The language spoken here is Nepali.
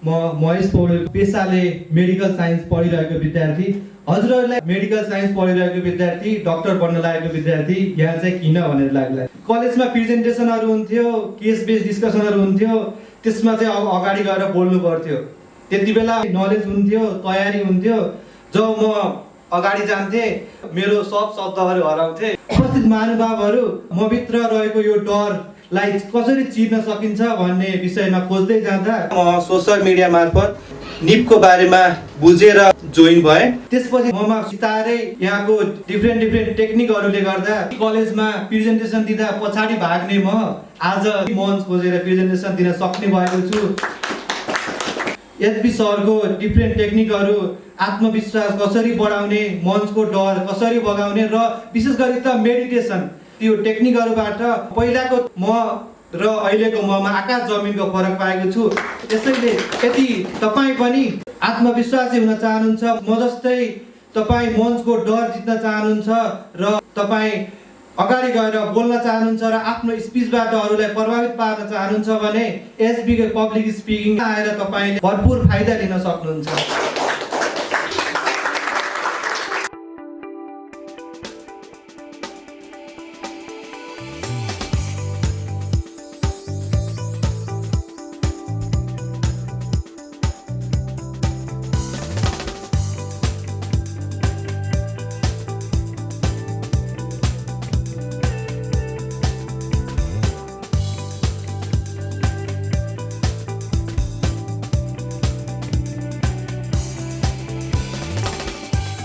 महेश पौडेल पेसाले मेडिकल साइन्स पढिरहेको विद्यार्थी। हजुरहरूलाई मेडिकल साइन्स पढिरहेको विद्यार्थी, डाक्टर बन्न लागेको विद्यार्थी यहाँ चाहिँ किन भनेर लाग्ला। कलेजमा प्रेजेन्टेसनहरू हुन्थ्यो, केस बेस्ड डिस्कसनहरू हुन्थ्यो, त्यसमा चाहिँ अब अगाडि गएर बोल्नु पर्थ्यो। त्यति बेला नलेज हुन्थ्यो, तयारी हुन्थ्यो। जब म अगाडि जान्थे मेरो सब शब्दहरू हराउँथे। उपस्थित महानुभावहरू, म भित्र रहेको यो डरलाई कसरी चिर्न सकिन्छ भन्ने विषयमा खोज्दै जाँदा म सोसल मिडिया मार्फत निपको बारेमा बुझेर जोइन भएँ। त्यसपछि ममा बिस्तारै यहाँको डिफ्रेन्ट टेक्निकहरूले गर्दा कलेजमा प्रेजेन्टेसन दिँदा पछाडि भाग्ने म आज मञ्च खोजेर प्रेजेन्टेसन दिन सक्ने भएको छु। एचबी सरको डिफ्रेन्ट टेक्निकहरू, आत्मविश्वास कसरी बढाउने, मञ्चको डर कसरी भगाउने र विशेष गरी त मेडिटेसन, त्यो टेक्निकहरूबाट पहिलाको म र अहिलेको ममा आकाश जमिनको फरक पाएको छु। त्यसैले यदि तपाईँ पनि आत्मविश्वासी हुन चाहनुहुन्छ, म जस्तै तपाईँ मञ्चको डर जित्न चाहनुहुन्छ र तपाईँ अगाडि गएर बोल्न चाहनुहुन्छ र आफ्नो स्पिचबाट अरूलाई प्रभावित पार्न चाहनुहुन्छ भने एचबी को पब्लिक स्पिकिङ आएर तपाईँले भरपुर फाइदा लिन सक्नुहुन्छ।